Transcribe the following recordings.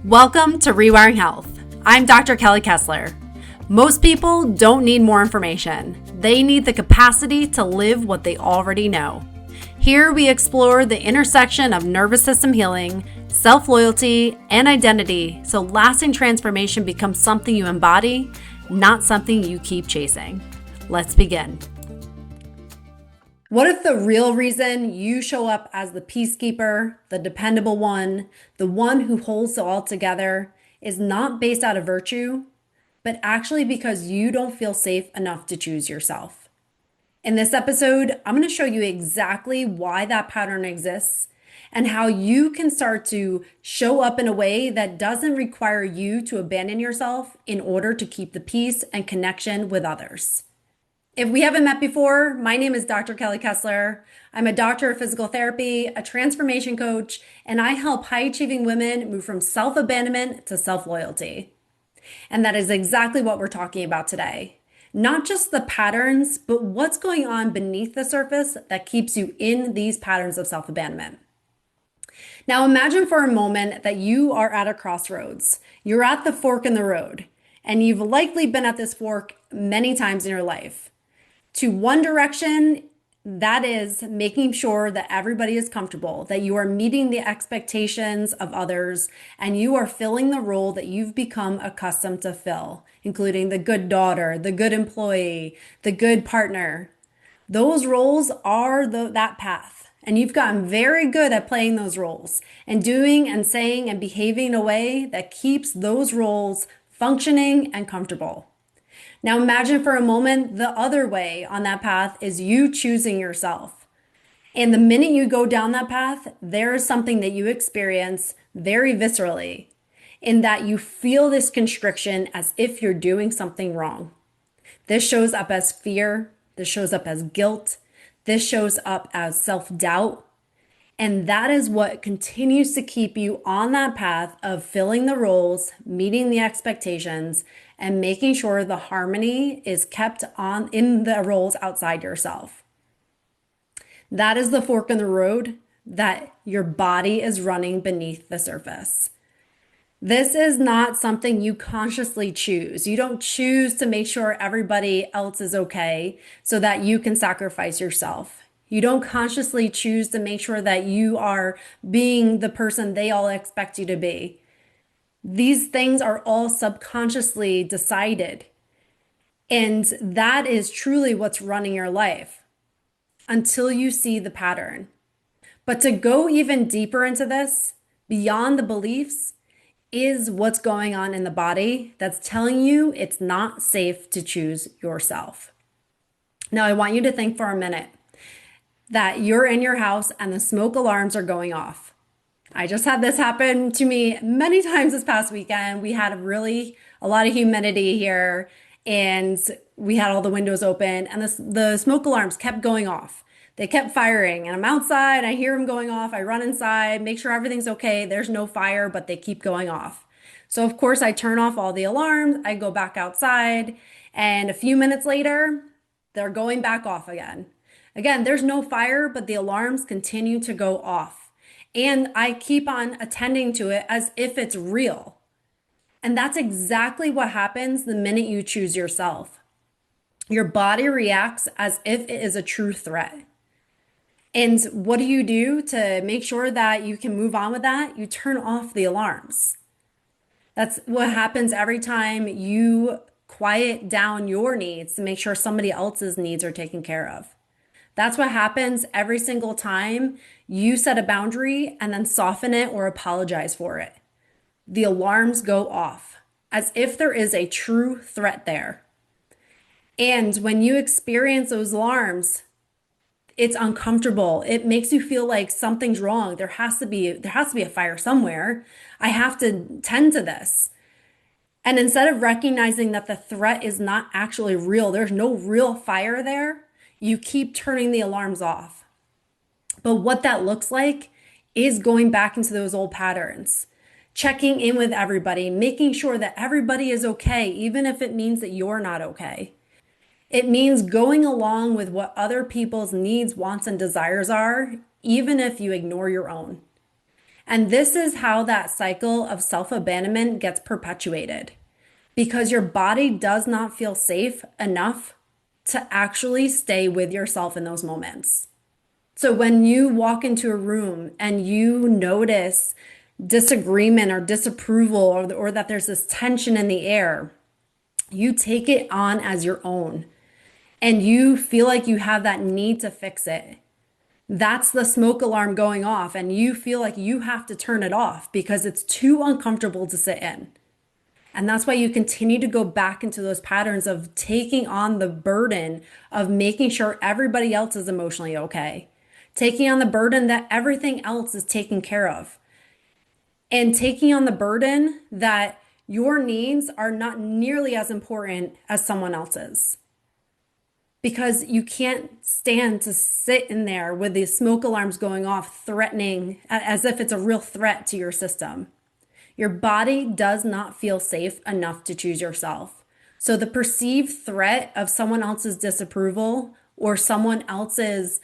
Welcome to Rewiring Health. I'm Dr. Kelly Kessler. Most people don't need more information. They need the capacity to live what they already know. Here we explore the intersection of nervous system healing, self-loyalty, and identity so lasting transformation becomes something you embody, not something you keep chasing. Let's begin. What if the real reason you show up as the peacekeeper, the dependable one, the one who holds it all together, is not based out of virtue, but actually because you don't feel safe enough to choose yourself? In this episode, I'm going to show you exactly why that pattern exists and how you can start to show up in a way that doesn't require you to abandon yourself in order to keep the peace and connection with others. If we haven't met before, my name is Dr. Kelly Kessler. I'm a doctor of physical therapy, a transformation coach, and I help high-achieving women move from self-abandonment to self-loyalty. And that is exactly what we're talking about today. Not just the patterns, but what's going on beneath the surface that keeps you in these patterns of self-abandonment. Now imagine for a moment that you are at a crossroads. You're at the fork in the road, and you've likely been at this fork many times in your life. To one direction, that is making sure that everybody is comfortable, that you are meeting the expectations of others, and you are filling the role that you've become accustomed to fill, including the good daughter, the good employee, the good partner. Those roles are that path, and you've gotten very good at playing those roles and doing and saying and behaving in a way that keeps those roles functioning and comfortable. Now imagine for a moment the other way on that path is you choosing yourself. And the minute you go down that path, there is something that you experience very viscerally in that you feel this constriction as if you're doing something wrong. This shows up as fear. This shows up as guilt. This shows up as self-doubt. And that is what continues to keep you on that path of filling the roles, meeting the expectations, and making sure the harmony is kept on in the roles outside yourself. That is the fork in the road that your body is running beneath the surface. This is not something you consciously choose. You don't choose to make sure everybody else is okay so that you can sacrifice yourself. You don't consciously choose to make sure that you are being the person they all expect you to be. These things are all subconsciously decided. And that is truly what's running your life until you see the pattern. But to go even deeper into this, beyond the beliefs, is what's going on in the body that's telling you it's not safe to choose yourself. Now, I want you to think for a minute that you're in your house and the smoke alarms are going off. I just had this happen to me many times this past weekend. We had a lot of humidity here and we had all the windows open and the smoke alarms kept going off. They kept firing and I'm outside, I hear them going off. I run inside, make sure everything's okay. There's no fire, but they keep going off. So of course I turn off all the alarms. I go back outside and a few minutes later, they're going back off again. Again, there's no fire, but the alarms continue to go off. And I keep on attending to it as if it's real. And that's exactly what happens the minute you choose yourself. Your body reacts as if it is a true threat. And what do you do to make sure that you can move on with that? You turn off the alarms. That's what happens every time you quiet down your needs to make sure somebody else's needs are taken care of. That's what happens every single time you set a boundary and then soften it or apologize for it. The alarms go off as if there is a true threat there. And when you experience those alarms, it's uncomfortable. It makes you feel like something's wrong. There has to be a fire somewhere. I have to tend to this. And instead of recognizing that the threat is not actually real, there's no real fire there, you keep turning the alarms off. But what that looks like is going back into those old patterns, checking in with everybody, making sure that everybody is okay, even if it means that you're not okay. It means going along with what other people's needs, wants, and desires are, even if you ignore your own. And this is how that cycle of self-abandonment gets perpetuated because your body does not feel safe enough to actually stay with yourself in those moments. So when you walk into a room and you notice disagreement or disapproval or that there's this tension in the air, you take it on as your own and you feel like you have that need to fix it. That's the smoke alarm going off, and you feel like you have to turn it off because it's too uncomfortable to sit in. And that's why you continue to go back into those patterns of taking on the burden of making sure everybody else is emotionally okay, taking on the burden that everything else is taken care of, and taking on the burden that your needs are not nearly as important as someone else's. Because you can't stand to sit in there with these smoke alarms going off, threatening as if it's a real threat to your system. Your body does not feel safe enough to choose yourself. So the perceived threat of someone else's disapproval or someone else's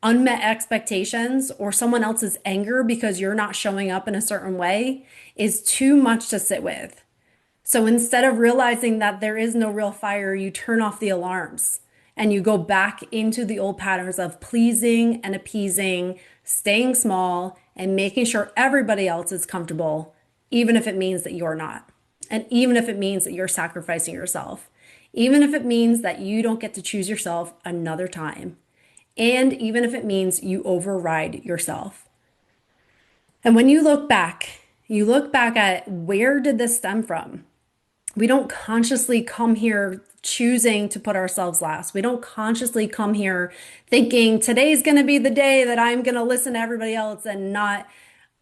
unmet expectations or someone else's anger because you're not showing up in a certain way is too much to sit with. So instead of realizing that there is no real fire, you turn off the alarms and you go back into the old patterns of pleasing and appeasing, staying small, and making sure everybody else is comfortable, even if it means that you're not. And even if it means that you're sacrificing yourself, even if it means that you don't get to choose yourself another time, and even if it means you override yourself. And when you look back at where did this stem from? We don't consciously come here choosing to put ourselves last. We don't consciously come here thinking today's going to be the day that I'm going to listen to everybody else and not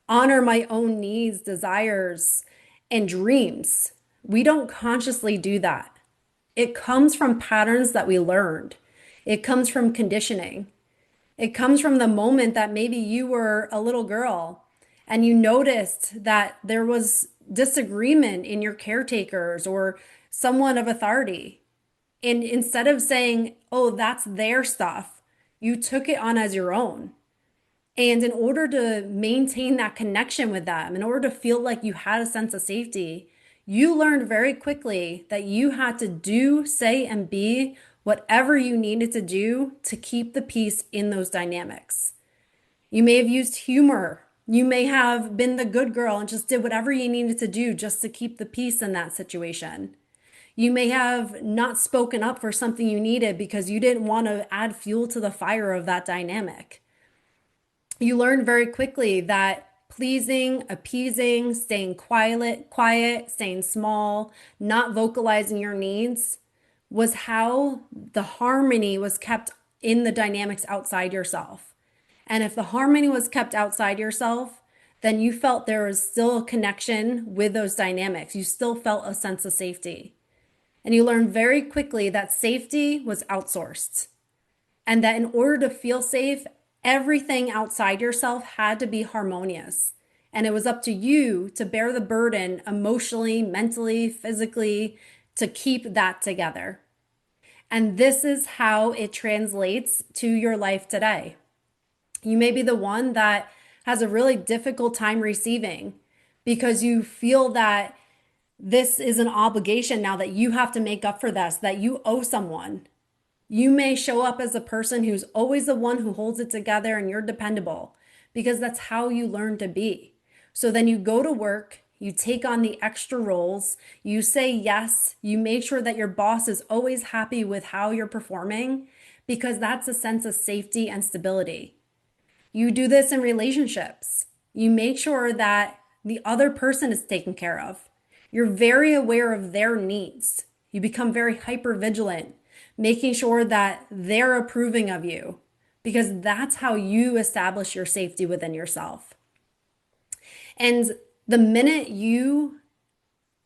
honor my own needs, desires, and dreams. We don't consciously do that. It comes from patterns that we learned. It comes from conditioning. It comes from the moment that maybe you were a little girl and you noticed that there was disagreement in your caretakers or someone of authority. And instead of saying, oh, that's their stuff, you took it on as your own. And in order to maintain that connection with them, in order to feel like you had a sense of safety, you learned very quickly that you had to do, say, and be whatever you needed to do to keep the peace in those dynamics. You may have used humor. You may have been the good girl and just did whatever you needed to do just to keep the peace in that situation. You may have not spoken up for something you needed because you didn't want to add fuel to the fire of that dynamic. You learned very quickly that pleasing, appeasing, staying quiet, staying small, not vocalizing your needs was how the harmony was kept in the dynamics outside yourself. And if the harmony was kept outside yourself, then you felt there was still a connection with those dynamics. You still felt a sense of safety. And you learned very quickly that safety was outsourced. And that in order to feel safe, everything outside yourself had to be harmonious. And it was up to you to bear the burden emotionally, mentally, physically, to keep that together. And this is how it translates to your life today. You may be the one that has a really difficult time receiving because you feel that this is an obligation now that you have to make up for this, that you owe someone. You may show up as a person who's always the one who holds it together and you're dependable because that's how you learn to be. So then you go to work, you take on the extra roles, you say yes, you make sure that your boss is always happy with how you're performing because that's a sense of safety and stability. You do this in relationships. You make sure that the other person is taken care of. You're very aware of their needs. You become very hyper vigilant, making sure that they're approving of you because that's how you establish your safety within yourself. And the minute you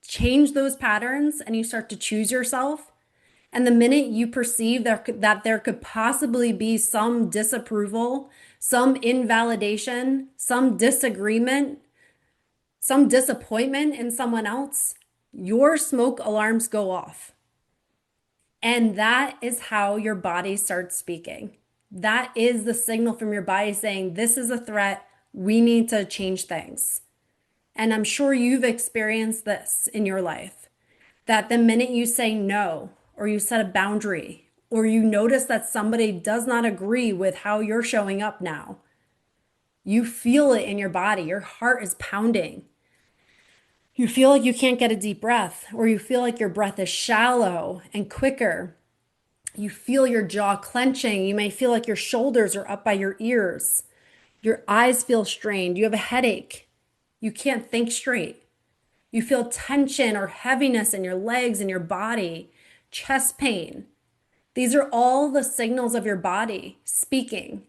change those patterns and you start to choose yourself, and the minute you perceive that there could possibly be some disapproval, some invalidation, some disagreement, some disappointment in someone else, your smoke alarms go off. And that is how your body starts speaking. That is the signal from your body saying, this is a threat. We need to change things. And I'm sure you've experienced this in your life, that the minute you say no, or you set a boundary, or you notice that somebody does not agree with how you're showing up now, you feel it in your body. Your heart is pounding. You feel like you can't get a deep breath, or you feel like your breath is shallow and quicker. You feel your jaw clenching. You may feel like your shoulders are up by your ears. Your eyes feel strained. You have a headache. You can't think straight. You feel tension or heaviness in your legs and your body, chest pain. These are all the signals of your body speaking,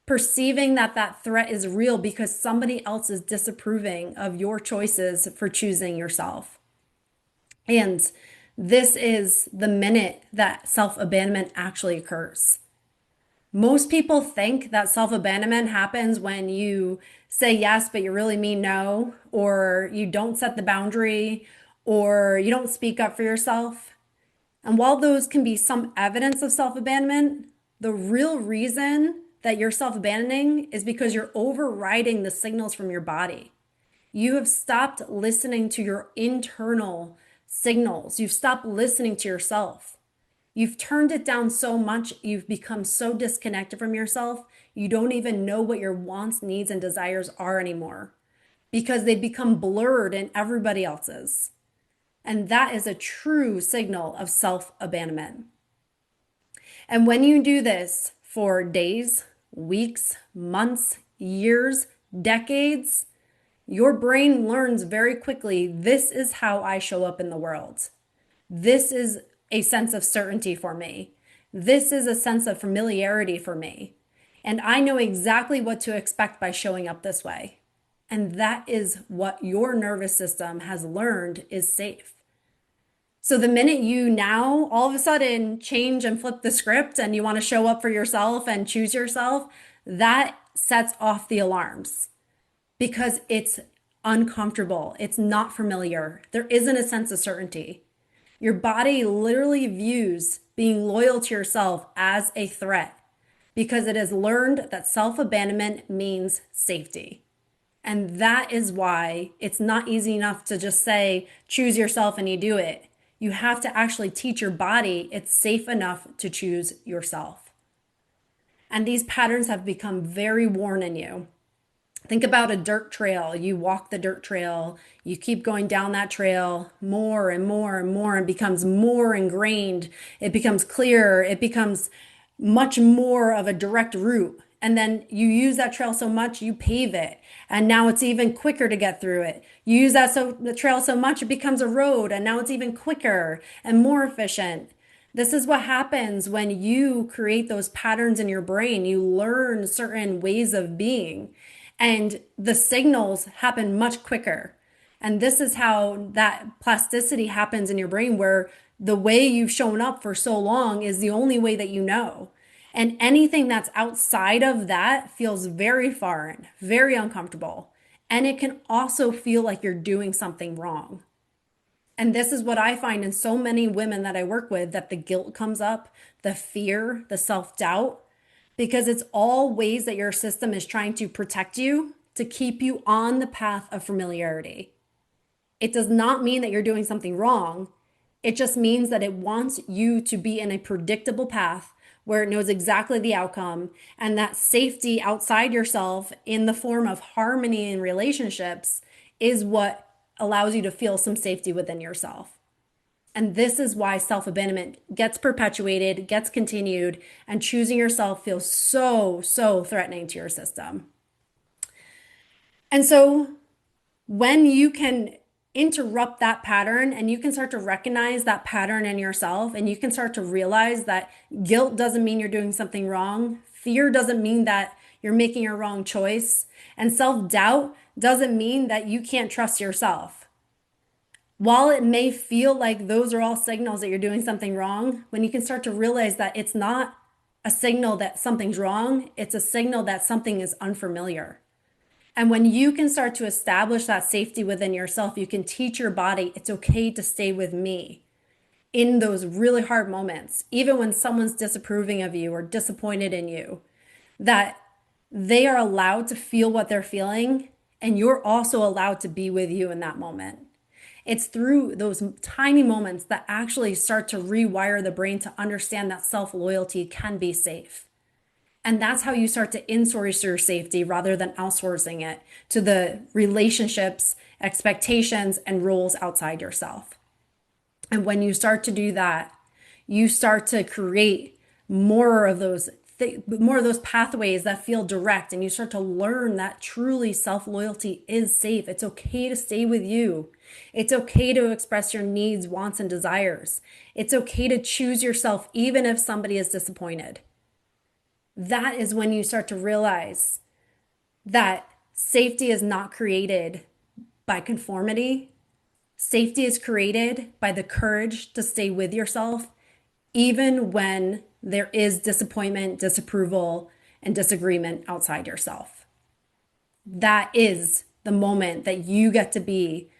perceiving that that threat is real because somebody else is disapproving of your choices for choosing yourself. And this is the minute that self-abandonment actually occurs. Most people think that self-abandonment happens when you say yes, but you really mean no, or you don't set the boundary, or you don't speak up for yourself. And while those can be some evidence of self-abandonment, the real reason that you're self-abandoning is because you're overriding the signals from your body. You have stopped listening to your internal signals. You've stopped listening to yourself. You've turned it down so much, you've become so disconnected from yourself, you don't even know what your wants, needs, and desires are anymore because they become blurred in everybody else's. And that is a true signal of self-abandonment. And when you do this for days, weeks, months, years, decades, your brain learns very quickly, this is how I show up in the world. This is a sense of certainty for me. This is a sense of familiarity for me. And I know exactly what to expect by showing up this way. And that is what your nervous system has learned is safe. So the minute you now all of a sudden change and flip the script and you want to show up for yourself and choose yourself, that sets off the alarms because it's uncomfortable. It's not familiar. There isn't a sense of certainty. Your body literally views being loyal to yourself as a threat because it has learned that self-abandonment means safety. And that is why it's not easy enough to just say, choose yourself and you do it. You have to actually teach your body it's safe enough to choose yourself. And these patterns have become very worn in you. Think about a dirt trail. You walk the dirt trail, you keep going down that trail more and more and more, and becomes more ingrained. It becomes clearer. It becomes much more of a direct route. And then you use that trail so much, you pave it. And now it's even quicker to get through it. You use the trail so much, it becomes a road. And now it's even quicker and more efficient. This is what happens when you create those patterns in your brain. You learn certain ways of being. And the signals happen much quicker. And this is how that plasticity happens in your brain, where the way you've shown up for so long is the only way that you know. And anything that's outside of that feels very foreign, very uncomfortable. And it can also feel like you're doing something wrong. And this is what I find in so many women that I work with, that the guilt comes up, the fear, the self-doubt, because it's all ways that your system is trying to protect you, to keep you on the path of familiarity. It does not mean that you're doing something wrong. It just means that it wants you to be in a predictable path where it knows exactly the outcome, and that safety outside yourself in the form of harmony in relationships is what allows you to feel some safety within yourself. And this is why self-abandonment gets perpetuated, gets continued, and choosing yourself feels so, so threatening to your system. And so when you can interrupt that pattern and you can start to recognize that pattern in yourself, and you can start to realize that guilt doesn't mean you're doing something wrong, fear doesn't mean that you're making a wrong choice, and self-doubt doesn't mean that you can't trust yourself. While it may feel like those are all signals that you're doing something wrong, when you can start to realize that it's not a signal that something's wrong, it's a signal that something is unfamiliar. And when you can start to establish that safety within yourself, you can teach your body it's okay to stay with me in those really hard moments, even when someone's disapproving of you or disappointed in you, that They are allowed to feel what they're feeling, and you're also allowed to be with you in that moment. It's through those tiny moments that actually start to rewire the brain to understand that self-loyalty can be safe. And that's how you start to insource your safety rather than outsourcing it to the relationships, expectations, and roles outside yourself. And when you start to do that, you start to create more of those pathways that feel direct, and you start to learn that truly self-loyalty is safe. It's okay to stay with you. It's okay to express your needs, wants, and desires. It's okay to choose yourself even if somebody is disappointed. That is when you start to realize that safety is not created by conformity. Safety is created by the courage to stay with yourself, even when there is disappointment, disapproval, and disagreement outside yourself. That is the moment that you get to be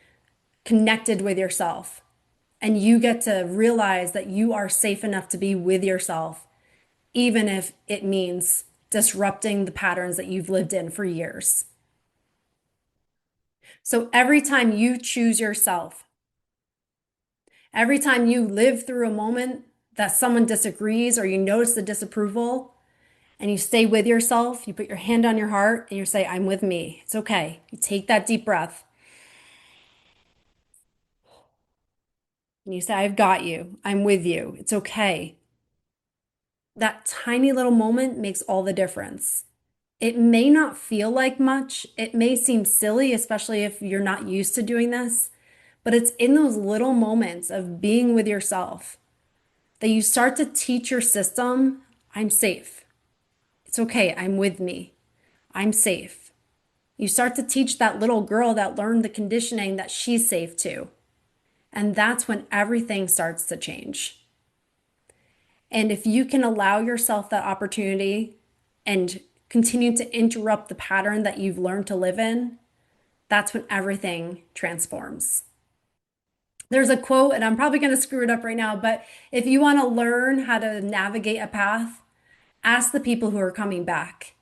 connected with yourself, and you get to realize that you are safe enough to be with yourself, even if it means disrupting the patterns that you've lived in for years. So every time you choose yourself, every time you live through a moment that someone disagrees or you notice the disapproval and you stay with yourself, you put your hand on your heart and you say, I'm with me. It's okay. You take that deep breath and you say, I've got you. I'm with you. It's okay. That tiny little moment makes all the difference. It may not feel like much. It may seem silly, especially if you're not used to doing this, but it's in those little moments of being with yourself that you start to teach your system, I'm safe. It's okay. I'm with me. I'm safe. You start to teach that little girl that learned the conditioning that she's safe too. And that's when everything starts to change. And if you can allow yourself that opportunity and continue to interrupt the pattern that you've learned to live in, that's when everything transforms. There's a quote, and I'm probably going to screw it up right now, but if you want to learn how to navigate a path, ask the people who are coming back.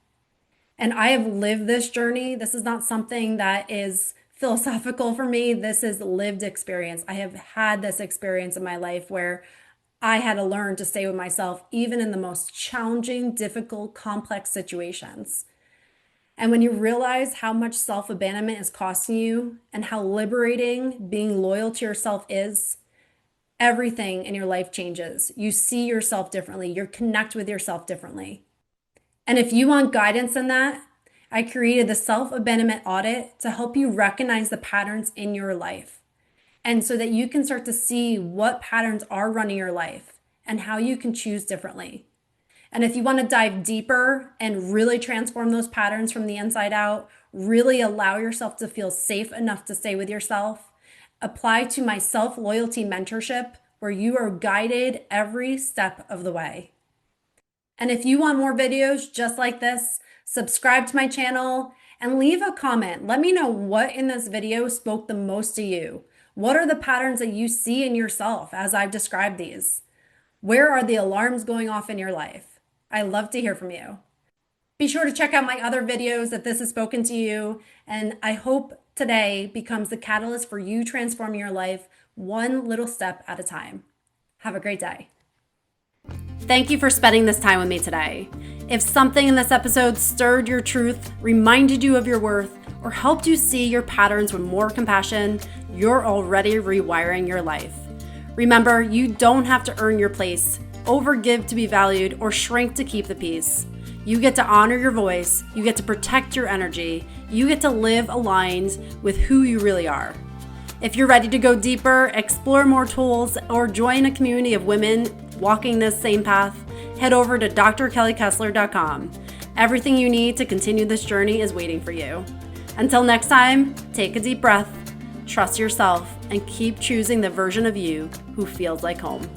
And I have lived this journey. This is not something that is philosophical for me. This is lived experience. I have had this experience in my life where I had to learn to stay with myself, even in the most challenging, difficult, complex situations. And when you realize how much self-abandonment is costing you and how liberating being loyal to yourself is, everything in your life changes. You see yourself differently. You connect with yourself differently. And if you want guidance in that, I created the self-abandonment audit to help you recognize the patterns in your life. And so that you can start to see what patterns are running your life and how you can choose differently. And if you want to dive deeper and really transform those patterns from the inside out, really allow yourself to feel safe enough to stay with yourself, apply to my self-loyalty mentorship where you are guided every step of the way. And if you want more videos just like this, subscribe to my channel and leave a comment. Let me know what in this video spoke the most to you. What are the patterns that you see in yourself as I've described these? Where are the alarms going off in your life? I love to hear from you. Be sure to check out my other videos if this has spoken to you, and I hope today becomes the catalyst for you transforming your life one little step at a time. Have a great day. Thank you for spending this time with me today. If something in this episode stirred your truth, reminded you of your worth, or helped you see your patterns with more compassion, you're already rewiring your life. Remember, you don't have to earn your place, overgive to be valued, or shrink to keep the peace. You get to honor your voice, you get to protect your energy, you get to live aligned with who you really are. If you're ready to go deeper, explore more tools, or join a community of women walking this same path, head over to drkellykessler.com. Everything you need to continue this journey is waiting for you. Until next time, take a deep breath, trust yourself, and keep choosing the version of you who feels like home.